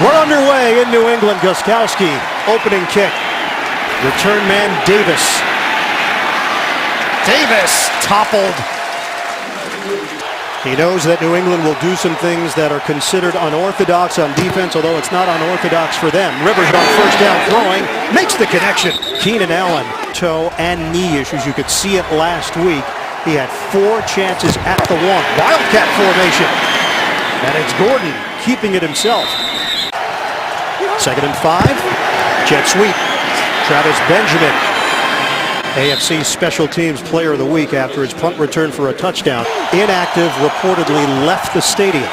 We're underway in New England. Gostkowski, opening kick. Return man Davis. Davis toppled. He knows that New England will do some things that are considered unorthodox on defense, although it's not unorthodox for them. Rivers on first down throwing, makes the connection. Keenan Allen, toe and knee issues. You could see it last week. He had 4 chances at the 1. Wildcat formation. And it's Gordon keeping it himself. 2nd and 5. Jet sweep. Travis Benjamin. AFC Special Teams Player of the Week after his punt return for a touchdown. Inactive, reportedly left the stadium.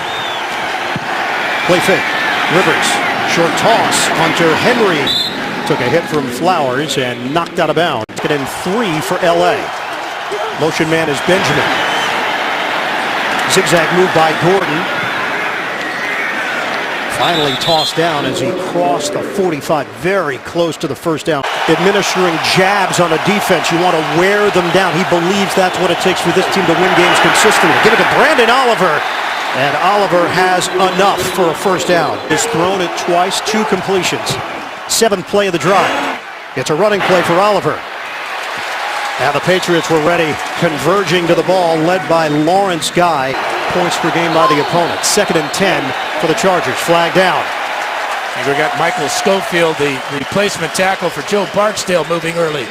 Play fake. Rivers. Short toss. Hunter Henry took a hit from Flowers and knocked out of bounds. Get in 3 for LA. Motion man is Benjamin. Zigzag move by Gordon. Finally tossed down as he crossed the 45, very close to the first down. Administering jabs on a defense. You want to wear them down. He believes that's what it takes for this team to win games consistently. Give it to Brandon Oliver. And Oliver has enough for a first down. He's thrown it twice, 2 completions. 7th play of the drive. It's a running play for Oliver. Now the Patriots were ready, converging to the ball, led by Lawrence Guy. Points per game by the opponent. 2nd and 10 for the Chargers. Flag down. And we got Michael Schofield, the replacement tackle for Joe Barksdale, moving early.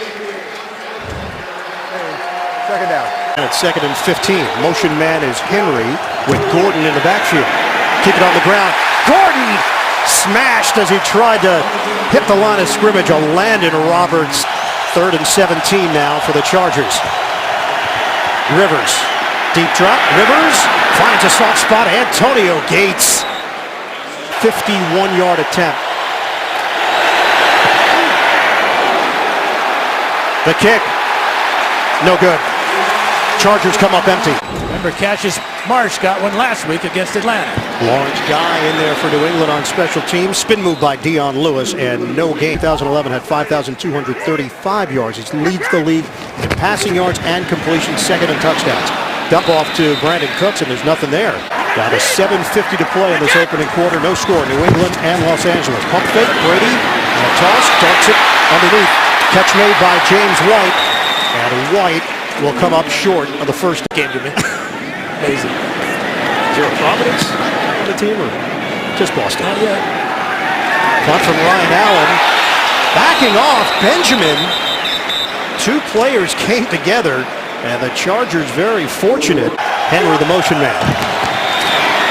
2nd down. And it's 2nd and 15. Motion man is Henry with Gordon in the backfield. Keep it on the ground. Gordon smashed as he tried to hit the line of scrimmage. A Landon Roberts. 3rd and 17 now for the Chargers. Rivers. Deep drop. Rivers finds a soft spot. Antonio Gates. 51-yard attempt. The kick. No good. Chargers come up empty. Remember, Cassius Marsh got one last week against Atlanta. Lawrence Guy in there for New England on special teams. Spin move by Dion Lewis, and no gain. 2011 had 5,235 yards. He leads the league in passing yards and completions, 2nd in touchdowns. Dump off to Brandon Cooks, and there's nothing there. Down to 7:50 to play in this opening quarter. No score. New England and Los Angeles. Pump fake. Brady. And a toss. Darts it underneath. Catch made by James White. And White will come up short of the first game to me. Amazing. Is there a Providence on the team or just Boston? Not yet. Punt from Ryan Allen. Backing off Benjamin. 2 players came together, and the Chargers very fortunate. Henry the motion man.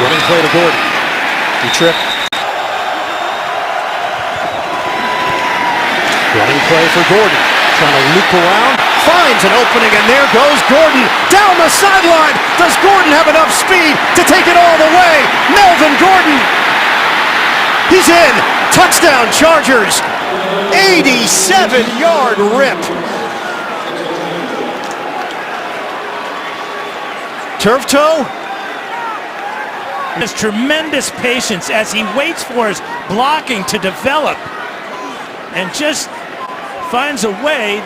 Running play to Gordon. He tripped. Running play for Gordon. Trying to loop around. Finds an opening, and there goes Gordon down the sideline. Does Gordon have enough speed to take it all the way? Melvin Gordon. He's in. Touchdown Chargers. 87-yard rip. Turf toe. Has tremendous patience as he waits for his blocking to develop and just finds a way.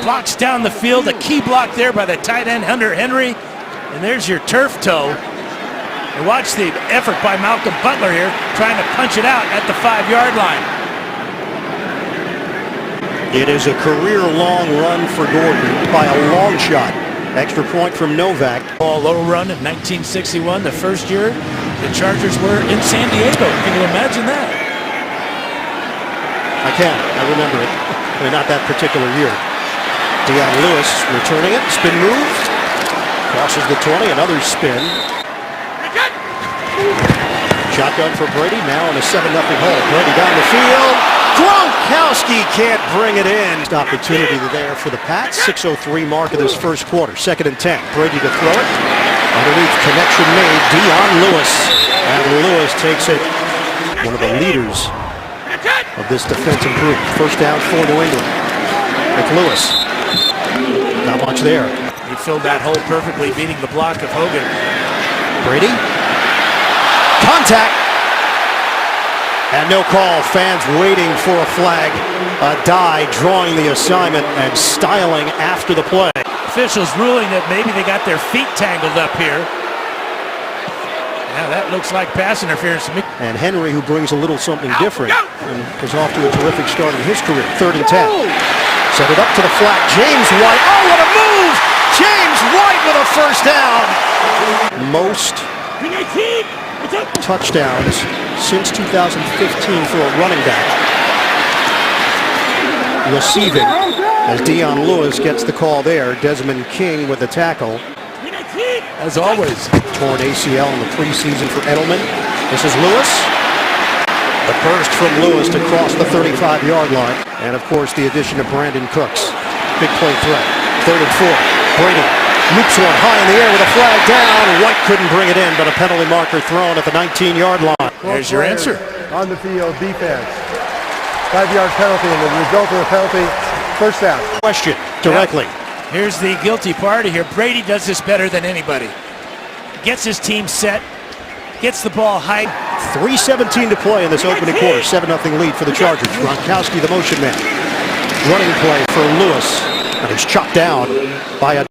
Blocks down the field, a key block there by the tight end Hunter Henry, and there's your turf toe. And watch the effort by Malcolm Butler here, trying to punch it out at the 5-yard line. It is a career-long run for Gordon by a long shot. Extra point from Novak. Ball low run in 1961, the first year the Chargers were in San Diego. Can you imagine that? I can. I remember it. I mean, not that particular year. Dion Lewis returning it. Spin move. Crosses the 20. Another spin. Shotgun for Brady. Now in a 7-0 hole. Brady down the field. Gronkowski can't bring it in. Opportunity there for the Pats. 6:03 mark of this first quarter. 2nd and 10. Brady to throw it. Underneath, connection made. Dion Lewis. And Lewis takes it. One of the leaders of this defense improvement. First down for New England. With Lewis. Not much there. He filled that hole perfectly, beating the block of Hogan. Brady. Contact. And no call. Fans waiting for a flag. Dye drawing the assignment and styling after the play. Officials ruling that maybe they got their feet tangled up here. Now that looks like pass interference to me. And Henry, who brings a little something different and is off to a terrific start in his career. 3rd and 10. Set it up to the flat. James White. Oh, what a move! James White with a first down. Most touchdowns since 2015 for a running back. Receiving as Dion Lewis gets the call there. Desmond King with the tackle. As always. Torn ACL in the preseason for Edelman. This is Lewis. The burst from Lewis to cross the 35-yard line. And, of course, the addition of Brandon Cooks. Big play threat. 3rd and 4. Brady loops one high in the air with a flag down. White couldn't bring it in, but a penalty marker thrown at the 19-yard line. There's your answer. On the field, defense. 5-yard penalty, and the result of the penalty, first down. Question directly. Here's the guilty party here. Brady does this better than anybody. Gets his team set, gets the ball high. 3:17 to play in this opening quarter. 7-0 lead for the Chargers. Gronkowski, the motion man. Running play for Lewis. And he's chopped down by a...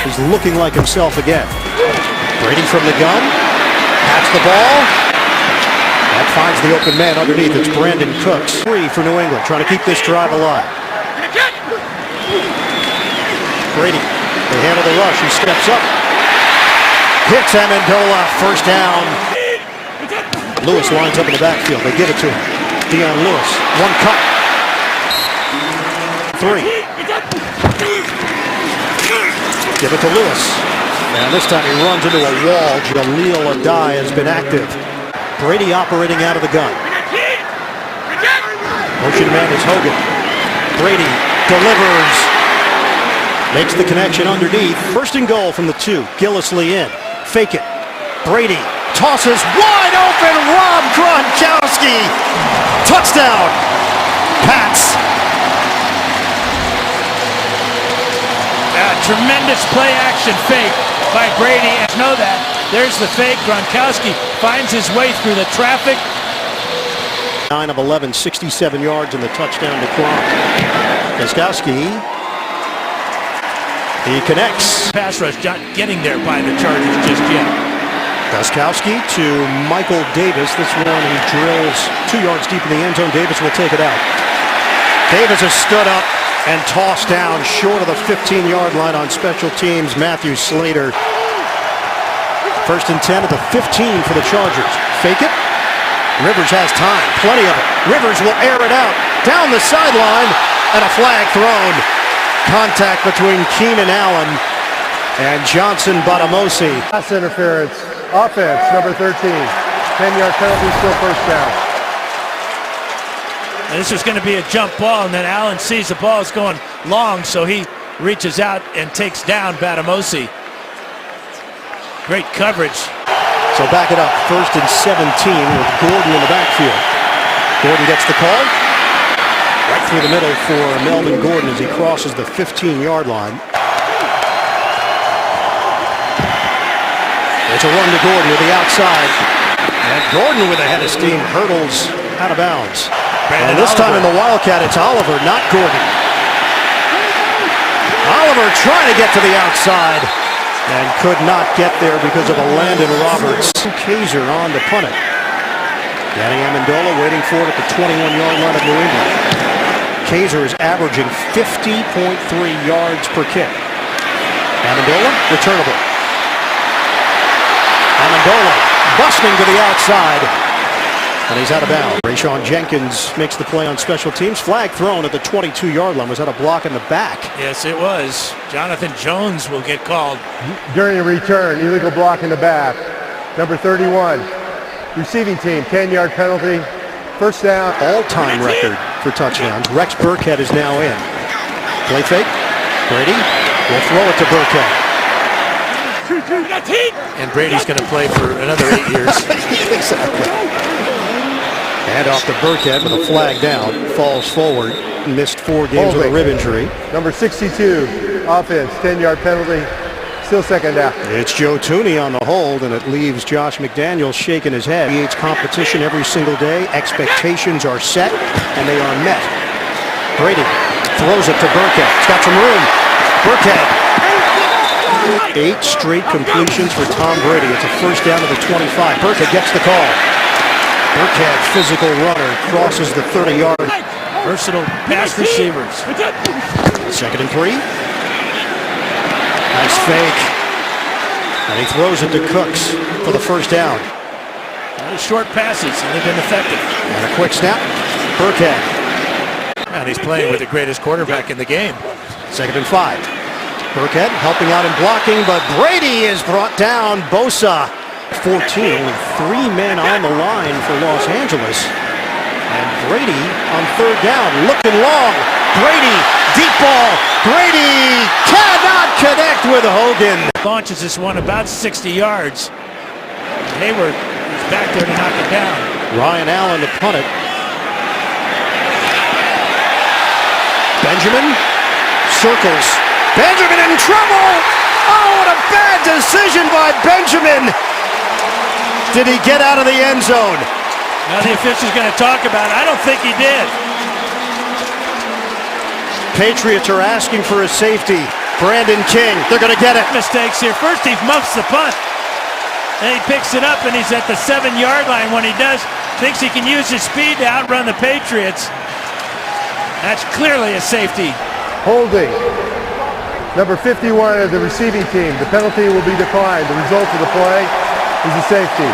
He's looking like himself again. Brady from the gun. Pats the ball. That finds the open man underneath. It's Brandon Cooks. 3 for New England, trying to keep this drive alive. Brady, they handle the rush. He steps up. Hits Amendola. First down. Lewis lines up in the backfield. They give it to him. Dion Lewis. One cut. 3. Give it to Lewis. And this time he runs into a wall. Jaleel Adai has been active. Brady operating out of the gun. Motion man is Hogan. Brady delivers. Makes the connection underneath. 1st and goal from the 2. Gillislee in. Fake it. Brady tosses wide open. Rob Gronkowski. Touchdown. Pats. Tremendous play action fake by Brady. Know that. There's the fake. Gronkowski finds his way through the traffic. 9 of 11, 67 yards in the touchdown to Gronk. Gronkowski. He connects. Pass rush not getting there by the Chargers just yet. Gostkowski to Michael Davis. This one he drills 2 yards deep in the end zone. Davis will take it out. Davis has stood up and tossed down short of the 15-yard line on special teams. Matthew Slater. 1st and 10 at the 15 for the Chargers. Fake it. Rivers has time. Plenty of it. Rivers will air it out. Down the sideline. And a flag thrown. Contact between Keenan Allen and Johnson Batamosi. Pass interference. Offense, number 13. 10-yard penalty, still first down. And this is going to be a jump ball, and then Allen sees the ball is going long, so he reaches out and takes down Batamosi. Great coverage. So back it up. 1st and 17 with Gordon in the backfield. Gordon gets the call. Right through the middle for Melvin Gordon as he crosses the 15-yard line. It's a run to Gordon to the outside. And Gordon with a head of steam hurdles out of bounds. And this time in the Wildcat, it's Oliver, not Gordon. Oliver trying to get to the outside and could not get there because of a Landon Roberts. Kaiser on to punt it. Danny Amendola waiting for it at the 21-yard line of New England. Kaiser is averaging 50.3 yards per kick. Amendola, returnable. Amendola busting to the outside. And he's out of bounds. Rayshawn Jenkins makes the play on special teams. Flag thrown at the 22-yard line. Was that a block in the back? Yes, it was. Jonathan Jones will get called. During a return, illegal block in the back. Number 31. Receiving team, 10-yard penalty. First down. All-time record for touchdowns. Rex Burkhead is now in. Play fake. Brady will throw it to Burkhead. And Brady's going to play for another 8 years. Exactly. And off to Burkhead with a flag down. Falls forward. Missed 4 games with a rib injury. Number 62, offense, 10-yard penalty. Still second down. It's Joe Thuney on the hold, and it leaves Josh McDaniels shaking his head. He creates competition every single day. Expectations are set, and they are met. Brady throws it to Burkhead. He's got some room. Burkhead 8 straight completions for Tom Brady. It's a first down to the 25. Burkhead gets the call. Burkhead, physical runner, crosses the 30-yard. Versatile pass receivers. 2nd and 3. Nice fake. And he throws it to Cooks for the first down. Short passes, and they've been effective. And a quick snap. Burkhead. And he's playing with the greatest quarterback in the game. 2nd and 5. Burkhead helping out in blocking, but Brady is brought down. Bosa, 14. Only 3 men on the line for Los Angeles. And Brady on 3rd down, looking long. Brady, deep ball. Brady cannot connect with Hogan. Launches this one about 60 yards. Hayward is back there to knock it down. Ryan Allen to punt it. Benjamin circles. Benjamin in trouble. Oh, what a bad decision by Benjamin. Did he get out of the end zone? Now the official's going to talk about it. I don't think he did. Patriots are asking for a safety. Brandon King, they're going to get it. Mistakes here. First he muffs the punt. Then he picks it up and he's at the 7-yard line. When he does, thinks he can use his speed to outrun the Patriots. That's clearly a safety. Holding. Number 51 of the receiving team. The penalty will be declined. The result of the play is a safety.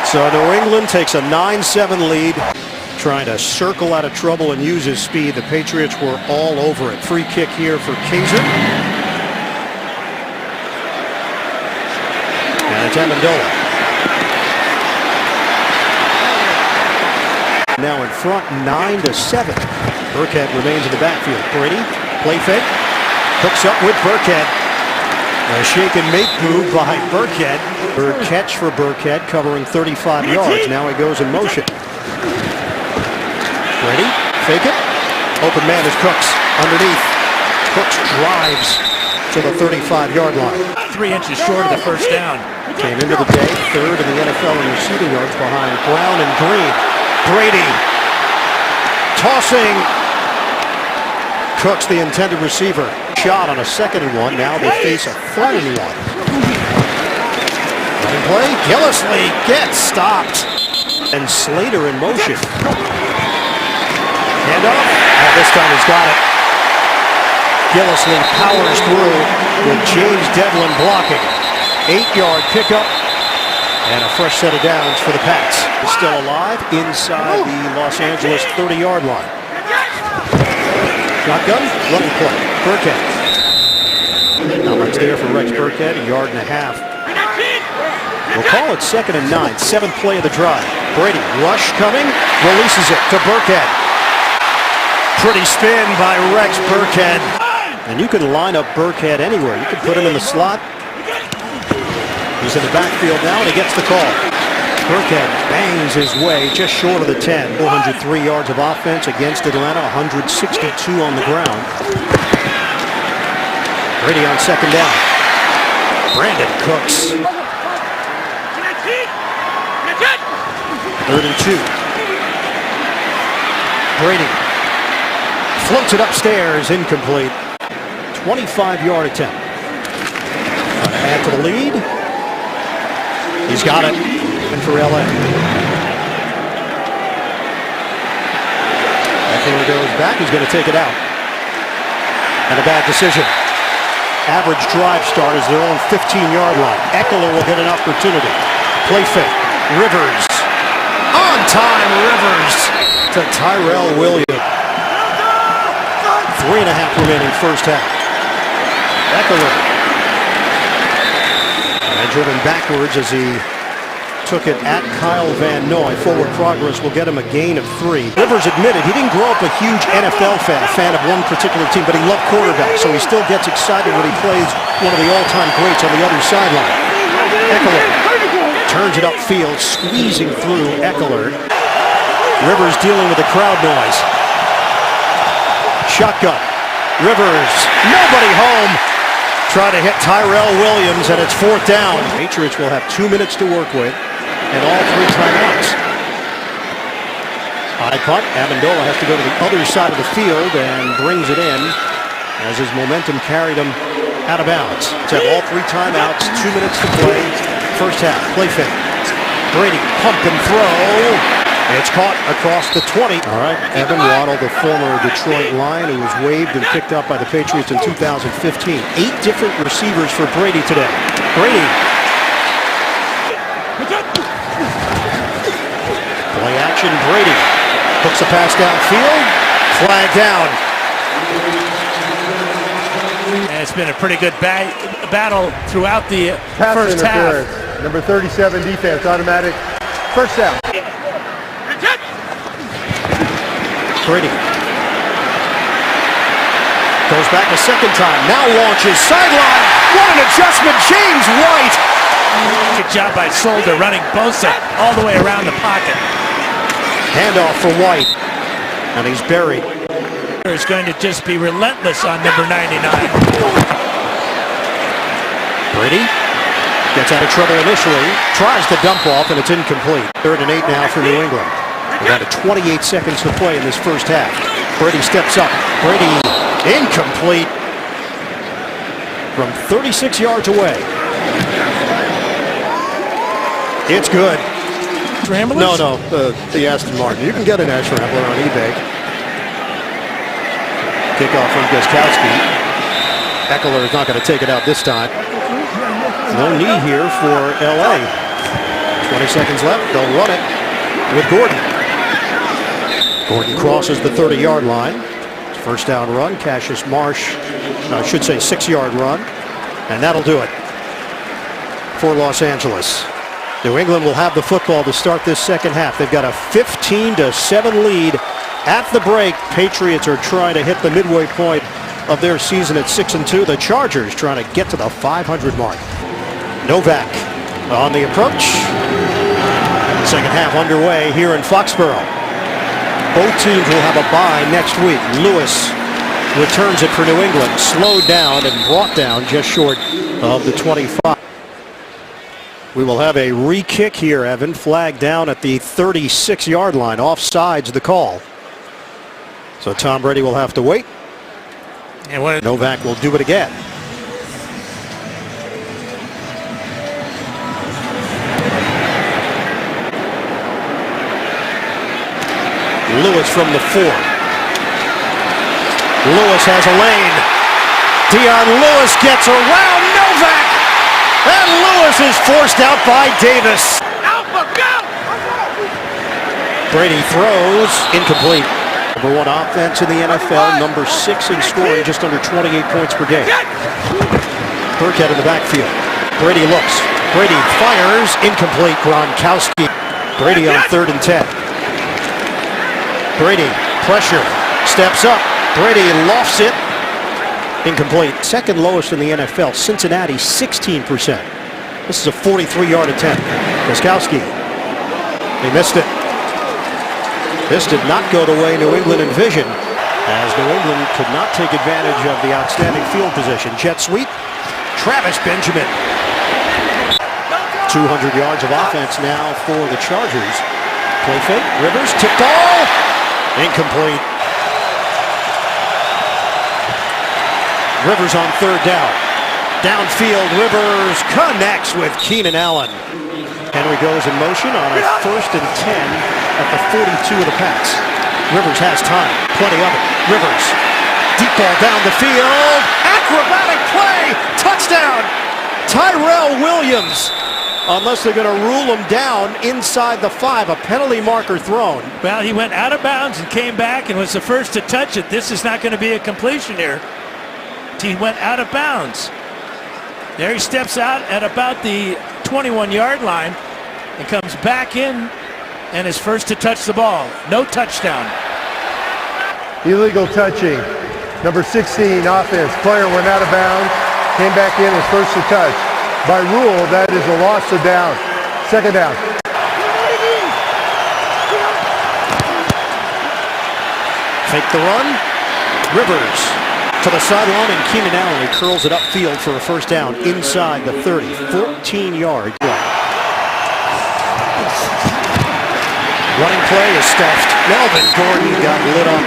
So New England takes a 9-7 lead, trying to circle out of trouble and use his speed. The Patriots were all over it. Free kick here for Kaiser. And it's Amendola. Now in front, 9-7. Burkhead remains in the backfield. Brady, play fake. Hooks up with Burkhead. A shake and make move by Burkhead. Bird catch for Burkhead, covering 35 yards. Now he goes in motion. Brady, fake it. Open man is Cooks. Underneath. Cooks drives to the 35-yard line. 3 inches short of the first down. Came into the day 3rd in the NFL in receiving yards behind Brown and Green. Brady tossing. Cooks, the intended receiver. Shot on a 2nd and 1. Now they face a 3rd and 1. Running play. Gillislee gets stopped. And Slater in motion. Handoff. And this time he's got it. Gillislee powers through with James Devlin blocking. 8-yard pickup. And a fresh set of downs for the Pats. Still alive inside the Los Angeles 30-yard line. Shotgun, running play. Burkhead. Not much there for Rex Burkhead, 1.5 yards. We'll call it 2nd and 9, 7th play of the drive. Brady, rush coming, releases it to Burkhead. Pretty spin by Rex Burkhead. And you can line up Burkhead anywhere. You can put him in the slot. He's in the backfield now, and he gets the call. Burkhead bangs his way just short of the 10. 403 yards of offense against Atlanta, 162 on the ground. Brady on 2nd down. Brandon Cooks. 3rd and 2. Brady floats it upstairs, incomplete. 25-yard attempt. Trying to add to the lead. He's got it. And for LA. Eckler goes back. He's going to take it out. And a bad decision. Average drive start is their own 15-yard line. Eckler will get an opportunity. Play fake. Rivers. On time, Rivers to Tyrell Williams. 3.5 remaining first half. Eckler. And driven backwards as he took it at Kyle Van Noy. Forward progress will get him a gain of 3. Rivers admitted he didn't grow up a huge NFL fan of one particular team, but he loved quarterbacks, so he still gets excited when he plays one of the all-time greats on the other sideline. Eckler turns it upfield, squeezing through Eckler. Rivers dealing with the crowd noise. Shotgun. Rivers, nobody home. Try to hit Tyrell Williams, and it's 4th down. Patriots will have 2 minutes to work with, and all 3 timeouts. High punt. Amendola has to go to the other side of the field and brings it in as his momentum carried him Out of bounds. Let's have all 3 timeouts, 2 minutes to play. First half, play fake. Brady, pump and throw. It's caught across the 20. All right, Evan Waddle, the former Detroit Lion, who was waived and picked up by the Patriots in 2015. 8 different receivers for Brady today. Brady. Play action, Brady. Hooks a pass downfield. Flag down. And it's been a pretty good battle throughout the Pass first half. interference. Number 37 defense, automatic. First down. Brady goes back a second time. Now launches sideline. What an adjustment, James White. Good job by Solder running Bosa all the way around the pocket. Handoff for White, and he's buried. Is going to just be relentless on number 99. Brady gets out of trouble initially, tries to dump off, and it's incomplete. 3rd and 8 now for New England. About 28 seconds to play in this first half. Brady steps up. Brady incomplete from 36 yards away. It's good. Scramblers? No, the Aston Martin. You can get an Ash Rambler on eBay. Kickoff from Gostkowski. Eckler is not going to take it out this time. No knee here for LA. 20 seconds left. They'll run it with Gordon. Gordon crosses the 30-yard line. First down run. Cassius Marsh, I should say 6-yard run. And that'll do it for Los Angeles. New England will have the football to start this second half. They've got a 15-7 lead at the break. Patriots are trying to hit the midway point of their season at 6-2. The Chargers trying to get to the 500 mark. Novak on the approach. Second half underway here in Foxborough. Both teams will have a bye next week. Lewis returns it for New England. Slowed down and brought down just short of the 25. We will have a re-kick here, Evan. Flag down at the 36-yard line. Offsides the call. So Tom Brady will have to wait. And what Novak will do it again. Lewis from the 4. Lewis has a lane. Dion Lewis gets around Novak. And Lewis is forced out by Davis. Brady throws. Incomplete. Number 1 offense in the NFL. Number 6 in scoring. Just under 28 points per game. Burkhead in the backfield. Brady looks. Brady fires. Incomplete. Gronkowski. Brady on 3rd and 10. Brady, pressure, steps up. Brady lofts it. Incomplete. Second lowest in the NFL. Cincinnati, 16%. This is a 43-yard attempt. Gostkowski. He missed it. This did not go the way New England envisioned, as New England could not take advantage of the outstanding field position. Jet sweep. Travis Benjamin. 200 yards of offense now for the Chargers. Play fake. Rivers, tipped ball. Incomplete. Rivers on 3rd down. Downfield, Rivers connects with Keenan Allen. Henry goes in motion on a 1st and 10 at the 42 of the Pats. Rivers has time. Plenty of it. Rivers. Deep ball down the field. Acrobatic play. Touchdown. Tyrell Williams. Unless they're going to rule him down inside the 5. A penalty marker thrown. Well, he went out of bounds and came back and was the first to touch it. This is not going to be a completion here. He went out of bounds. There he steps out at about the 21-yard line and comes back in and is first to touch the ball. No touchdown. Illegal touching. Number 16 offense. Player went out of bounds. Came back in as first to touch. By rule, that is a loss of down. Second down. Fake the run. Rivers to the sideline, and Keenan Allen curls it upfield for a first down inside the 30. 14-yard run. Running play is stuffed. Melvin Gordon got lit up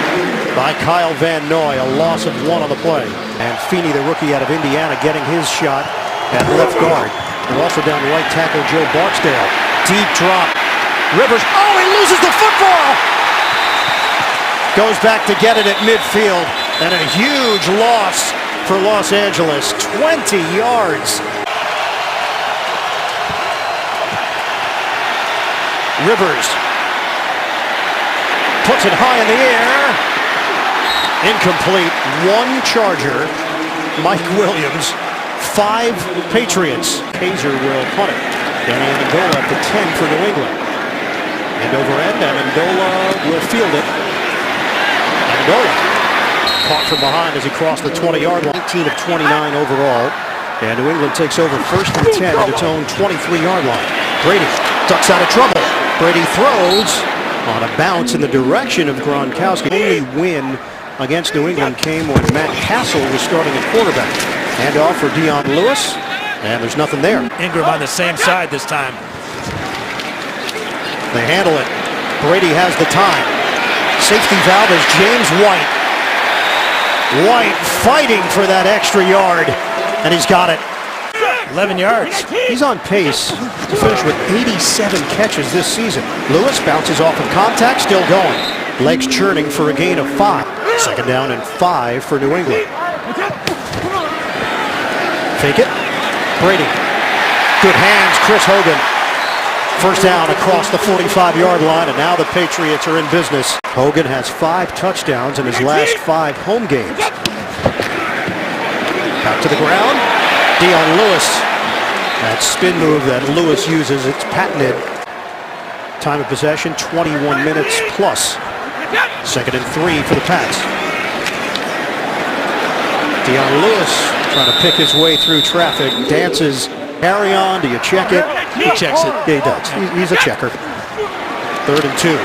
by Kyle Van Noy, a loss of 1 on the play. And Feeney, the rookie out of Indiana, getting his shot at left guard. And also down right tackle Joe Barksdale. Deep drop. Rivers, oh, he loses the football! Goes back to get it at midfield. And a huge loss for Los Angeles, 20 yards. Rivers puts it high in the air. Incomplete. 1 Charger. Mike Williams. 5 Patriots. Kaiser will punt it. Danny Amendola at the 10 for New England. End over end. Amendola will field it. Amendola caught from behind as he crossed the 20-yard line. 19 of 29 overall. And New England takes over 1st and 10 at its own 23-yard line. Brady ducks out of trouble. Brady throws on a bounce in the direction of Gronkowski. The only win against New England came when Matt Castle was starting at quarterback. Hand off for Dion Lewis, and there's nothing there. Ingram on the same side this time. They handle it. Brady has the time. Safety valve is James White. White fighting for that extra yard, and he's got it. 11 yards. He's on pace to finish with 87 catches this season. Lewis bounces off of contact, still going. Legs churning for a gain of 5. 2nd down and 5 for New England. Fake it. Brady. Good hands, Chris Hogan. 1st down across the 45-yard line, and now the Patriots are in business. Hogan has 5 touchdowns in his last 5 home games. Back to the ground. Dion Lewis. That spin move that Lewis uses, it's patented. Time of possession, 21 minutes plus. 2nd and 3 for the Pats. Dion Lewis trying to pick his way through traffic. Dances. Carry on. Do you check it? He checks it. Yeah, he does. He's a checker. 3rd and 2.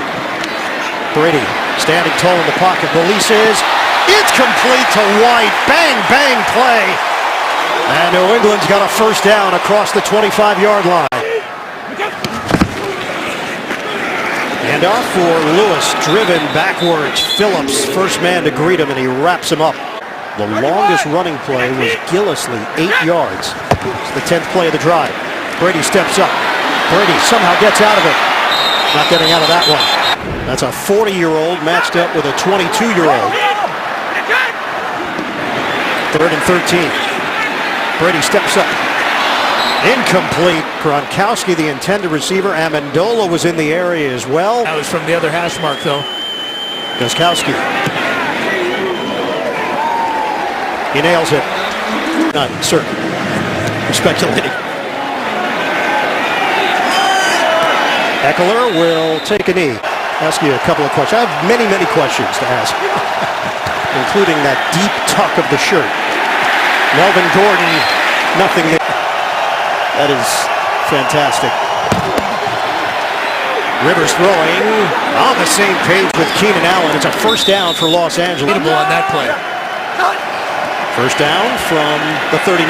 Brady standing tall in the pocket. Releases. It's complete to White. Bang, bang play. And New England's got a 1st down across the 25-yard line. And off for Lewis, driven backwards. Phillips, first man to greet him, and he wraps him up. The longest running play was Gillislee, 8 yards. It's the 10th play of the drive. Brady steps up. Brady somehow gets out of it. Not getting out of that one. That's a 40-year-old matched up with a 22-year-old. 3rd and 13. Brady steps up. Incomplete. Gronkowski, the intended receiver. Amendola was in the area as well. That was from the other hash mark, though. Gronkowski. He nails it. Not certain. We're speculating. Eckler will take a knee. Ask you a couple of questions. I have many, many questions to ask, including that deep tuck of the shirt. Melvin Gordon, nothing there. That is fantastic. Rivers throwing on the same page with Keenan Allen. It's a 1st down for Los Angeles. On that play. 1st down from the 39.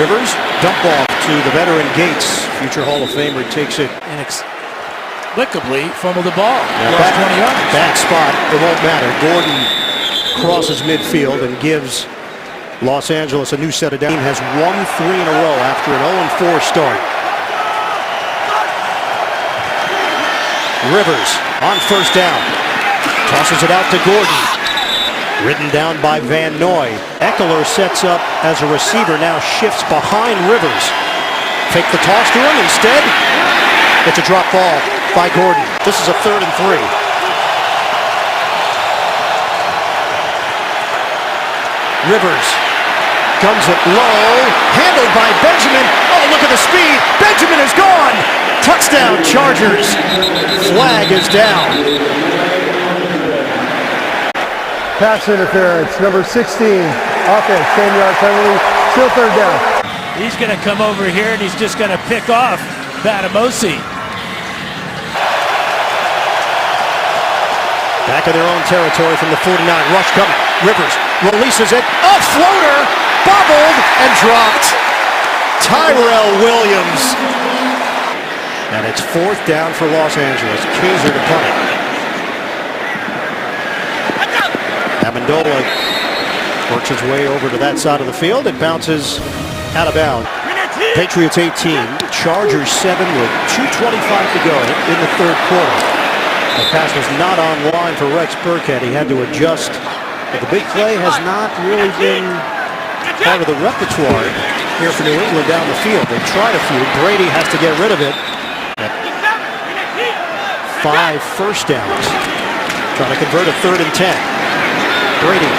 Rivers, dump off to the veteran Gates. Future Hall of Famer takes it. Inexplicably fumbled the ball. Lost 20 yards. Bad spot. It won't matter. Gordon crosses midfield and gives Los Angeles a new set of downs. Has won 3 in a row after an 0-4 start. Rivers on 1st down. Tosses it out to Gordon. Ridden down by Van Noy. Eckler sets up as a receiver, now shifts behind Rivers. Fake the toss to him. Instead, it's a drop ball by Gordon. This is a 3rd and 3. Rivers guns it low. Handled by Benjamin. Oh, look at the speed. Benjamin is gone. Touchdown, Chargers. Flag is down. Pass interference, number 16, offense, 10-yard penalty, still 3rd down. He's going to come over here and he's just going to pick off Batamosi. Back in their own territory from the 49. Rush coming. Rivers releases it. A floater, bobbled and dropped. Tyrell Williams. And it's 4th down for Los Angeles. Kaiser to punt it. Amendola works his way over to that side of the field. It bounces out of bounds. Patriots 18, Chargers 7 with 2:25 to go in the third quarter. The pass was not online for Rex Burkhead. He had to adjust. But the big play has not really been part of the repertoire here for New England down the field. They tried a few. Brady has to get rid of it. 5 first downs. Trying to convert a 3rd and 10. Brady.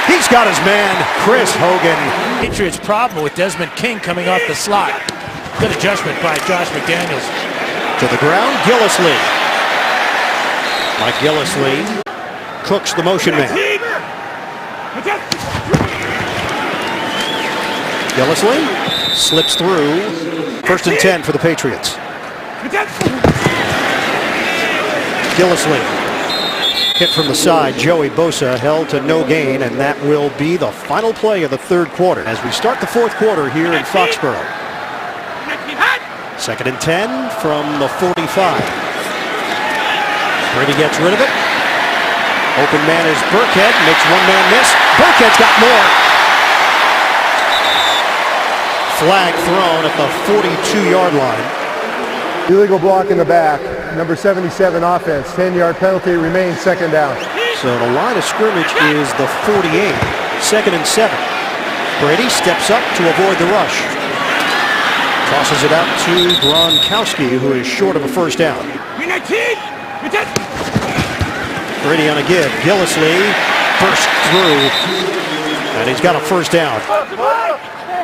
He's got his man, Chris Hogan. Patriots' problem with Desmond King coming off the slot. Good adjustment by Josh McDaniels. To the ground, Gillislee. Mike Gillislee cooks the motion man. Gillislee slips through. 1st and 10 for the Patriots. Gillislee hit from the side. Joey Bosa held to no gain, and that will be the final play of the third quarter as we start the fourth quarter here in Foxborough. 2nd and 10 from the 45. Brady gets rid of it. Open man is Burkhead. Makes one man miss. Burkhead's got more. Flag thrown at the 42-yard line. Illegal block in the back. Number 77 offense. 10-yard penalty remains. 2nd down. So the line of scrimmage is the 48. 2nd and 7. Brady steps up to avoid the rush. Tosses it out to Gronkowski, who is short of a 1st down. Brady on a give. Gillislee burst through, and he's got a 1st down.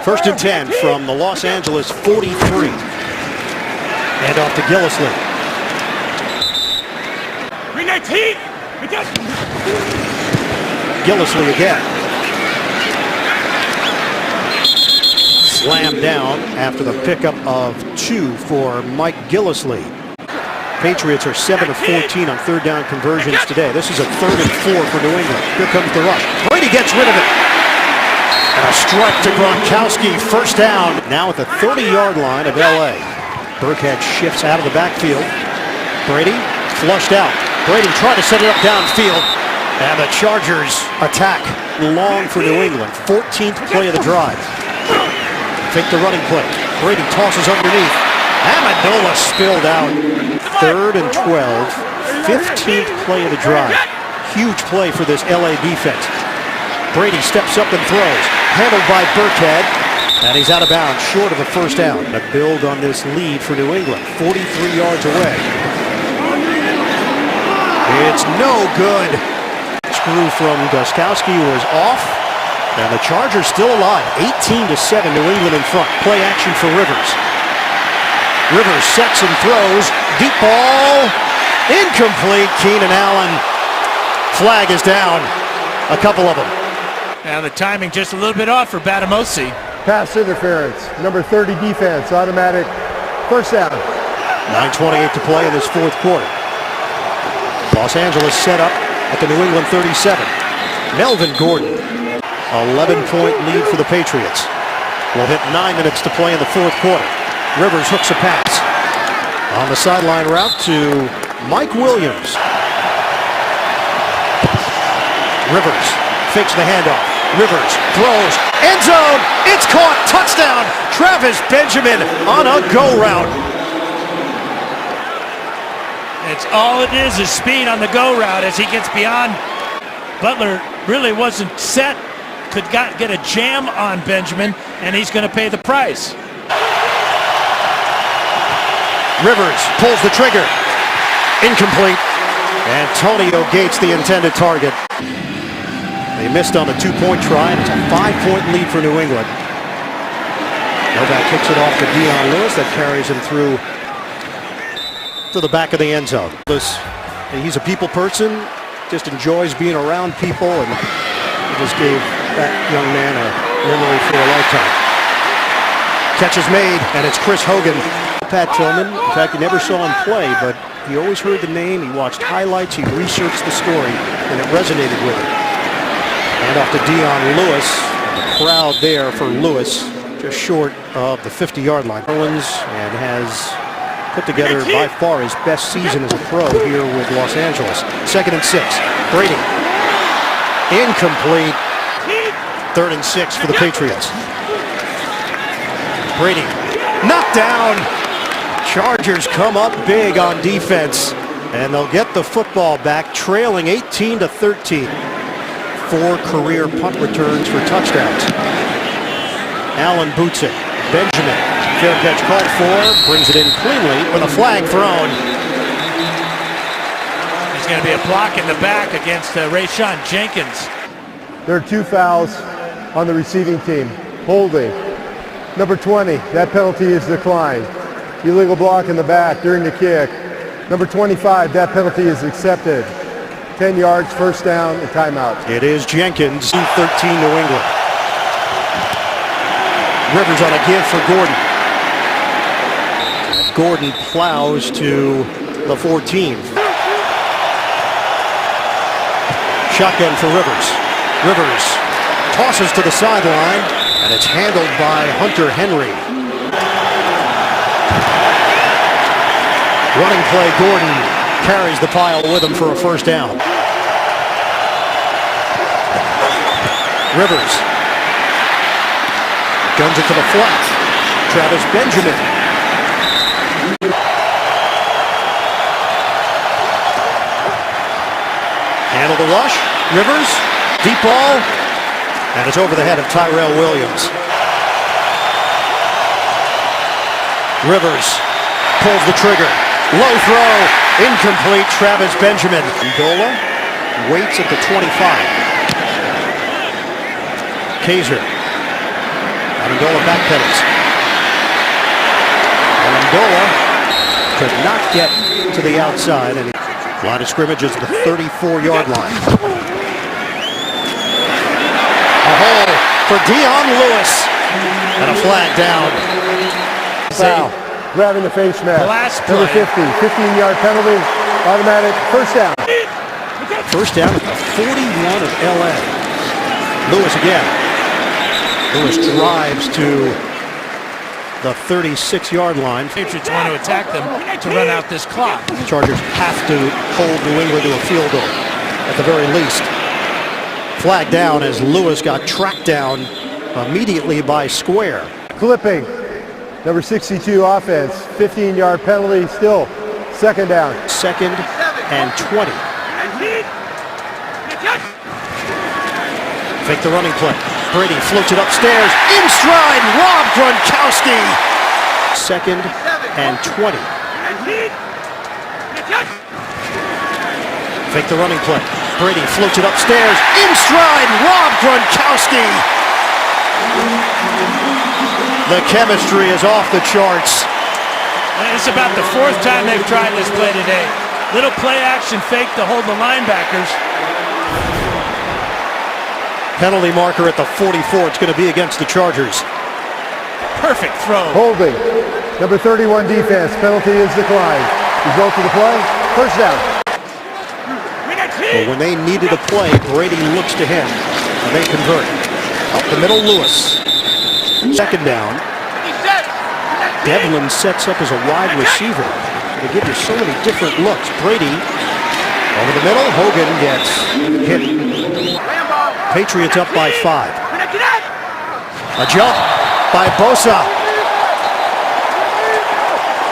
1st and 10 from the Los Angeles 43. And off to Gillislee. Gillislee again. Slammed down after the pickup of 2 for Mike Gillislee. Patriots are 7 of 14 on 3rd down conversions today. This is a 3rd and 4 for New England. Here comes the rush. Brady gets rid of it. And a strike to Gronkowski. 1st down. Now at the 30-yard line of LA. Burkhead shifts out of the backfield. Brady flushed out. Brady tried to set it up downfield. And the Chargers attack long for New England. 14th play of the drive. Fake the running play. Brady tosses underneath. Amendola spilled out. 3rd and 12. 15th play of the drive. Huge play for this LA defense. Brady steps up and throws. Handled by Burkhead. And he's out of bounds, short of a 1st down. A build on this lead for New England. 43 yards away. It's no good. Screw from Gostkowski was off. And the Chargers still alive. 18-7, New England in front. Play action for Rivers. Rivers sets and throws. Deep ball. Incomplete. Keenan Allen. Flag is down. A couple of them. Now the timing just a little bit off for Batamosi. Pass interference. Number 30 defense. Automatic 1st down. 9:28 to play in this fourth quarter. Los Angeles set up at the New England 37. Melvin Gordon. 11-point lead for the Patriots. We'll hit 9 minutes to play in the fourth quarter. Rivers hooks a pass. On the sideline route to Mike Williams. Rivers fakes the handoff. Rivers throws. End zone. It's caught. Touchdown. Travis Benjamin on a go route. It's all it is speed on the go route as he gets beyond. Butler really wasn't set. Could get a jam on Benjamin, and he's going to pay the price. Rivers pulls the trigger. Incomplete. Antonio Gates, the intended target. They missed on the 2-point try, and it's a 5-point lead for New England. Novak kicks it off to Dion Lewis. That carries him through to the back of the end zone. He's a people person, just enjoys being around people, and he just gave that young man a memory for a lifetime. Catch is made, and it's Chris Hogan. Pat Tillman, in fact, he never saw him play, but he always heard the name, he watched highlights, he researched the story, and it resonated with him. And off to Dion Lewis. The crowd there for Lewis, just short of the 50-yard line. Orleans, and has put together by far his best season as a pro here with Los Angeles. 2nd and 6. Brady Incomplete. 3rd and 6 for the Patriots. Brady knocked down. Chargers come up big on defense, and they'll get the football back, trailing 18-13. 4 career punt returns for touchdowns. Allen boots it. Benjamin, fair catch called for, brings it in cleanly with a flag thrown. There's going to be a block in the back against Rayshawn Jenkins. There are 2 fouls on the receiving team. Holding. Number 20, that penalty is declined. Illegal block in the back during the kick. Number 25, that penalty is accepted. 10 yards, first down, and timeout. It is Jenkins, 13 New England. Rivers on a give for Gordon. Gordon plows to the 14. Shotgun for Rivers. Rivers tosses to the sideline, and it's handled by Hunter Henry. Running play, Gordon carries the pile with him for a first down. Rivers guns it to the flat. Travis Benjamin. Handle the rush. Rivers, deep ball, and it's over the head of Tyrell Williams. Rivers pulls the trigger. Low throw, incomplete. Travis Benjamin. Amendola waits at the 25. Kaiser. Amendola backpedals. Amendola could not get to the outside, and line of scrimmage is the 34-yard line. A hole for Dion Lewis, and a flag down. Foul. Grabbing the face mask. Last Number play. 50, 15-yard penalty, automatic, first down. First down at the 41 of LA. Lewis again. Lewis drives to the 36-yard line. Patriots want to attack them to run out this clock. Chargers have to hold New England to a field goal, at the very least. Flag down as Lewis got tracked down immediately by Square. Clipping. Number 62 offense, 15-yard penalty, still second down. 2nd and 20. Fake the running play. Brady floats it upstairs. In stride, Rob Gronkowski. 2nd and 20. Fake the running play. Brady floats it upstairs. In stride, Rob Gronkowski. The chemistry is off the charts. And it's about the 4th time they've tried this play today. Little play action fake to hold the linebackers. Penalty marker at the 44. It's going to be against the Chargers. Perfect throw. Holding. Number 31 defense, penalty is declined. Result of the play, first down. But when they needed a play, Brady looks to him, and they convert. Up the middle, Lewis. 2nd down. Devlin sets up as a wide receiver. They give you so many different looks. Brady over the middle. Hogan gets hit. Patriots up by 5. A jump by Bosa.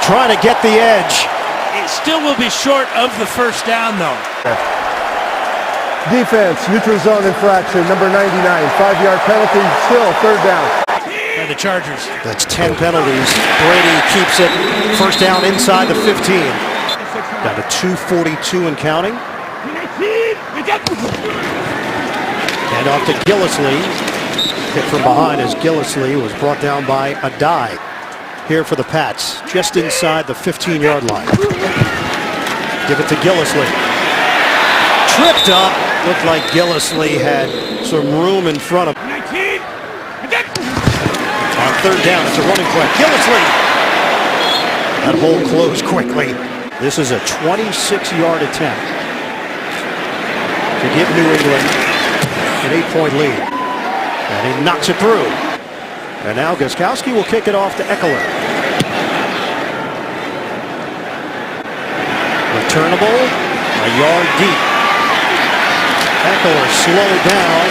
Trying to get the edge. It still will be short of the first down, though. Defense, neutral zone infraction, number 99, 5-yard penalty, still third down. By the Chargers. That's 10 penalties. Brady keeps it. First down inside the 15. Down to 2:42 and counting. And off to Gillislee. Hit from behind as Gillislee was brought down by Adai. Here for the Pats, just inside the 15-yard line. Give it to Gillislee. Tripped up. Looked like Gillislee had some room in front of him. On third down, it's a running play. Gillislee. That hole closed quickly. This is a 26-yard attempt to give New England an 8-point lead. And he knocks it through. And now Gostkowski will kick it off to Eckler. Returnable, a yard deep. Eckler slowed down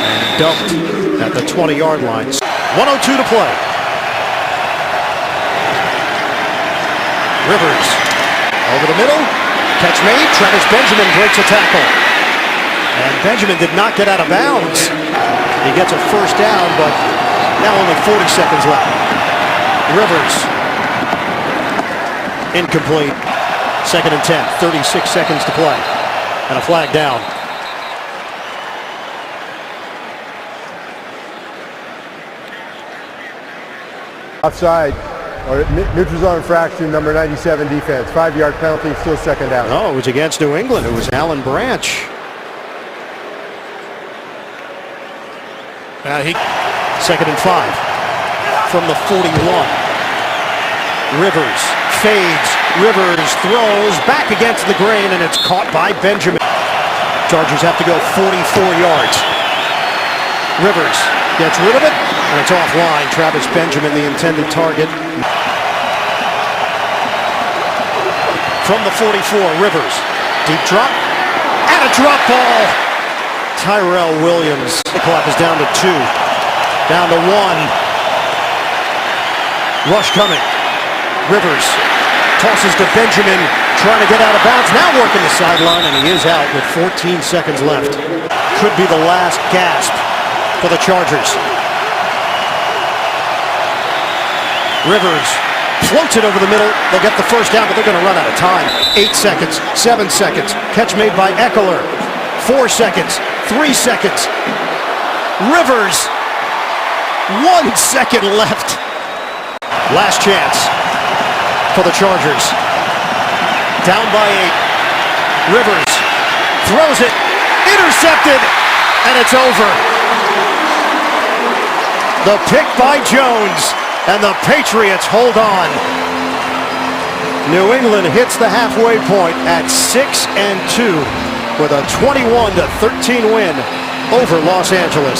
and dumped at the 20-yard line. 1:02 to play. Rivers over the middle. Catch made. Travis Benjamin breaks a tackle. And Benjamin did not get out of bounds. He gets a first down, but now only 40 seconds left. Rivers. Incomplete. 2nd and 10. 36 seconds to play. And a flag down. Offside, or neutral zone infraction, number 97 defense. 5-yard penalty, still 2nd down. Oh, it was against New England. It was Alan Branch. 2nd and 5 from the 41. Rivers fades. Rivers throws back against the grain, and it's caught by Benjamin. Chargers have to go 44 yards. Rivers gets rid of it, and it's offline. Travis Benjamin, the intended target. From the 44, Rivers. Deep drop, and a drop ball. Tyrell Williams. The clock is down to 2. Down to 1. Rush coming. Rivers tosses to Benjamin, trying to get out of bounds. Now working the sideline, and he is out with 14 seconds left. Could be the last gasp for the Chargers. Rivers floats it over the middle. They'll get the first down, but they're going to run out of time. 8 seconds, 7 seconds. Catch made by Eckler. 4 seconds, 3 seconds. Rivers, 1 second left. Last chance for the Chargers. Down by 8. Rivers throws it, intercepted, and it's over. The pick by Jones, and the Patriots hold on. New England hits the halfway point at 6-2 with a 21-13 win over Los Angeles.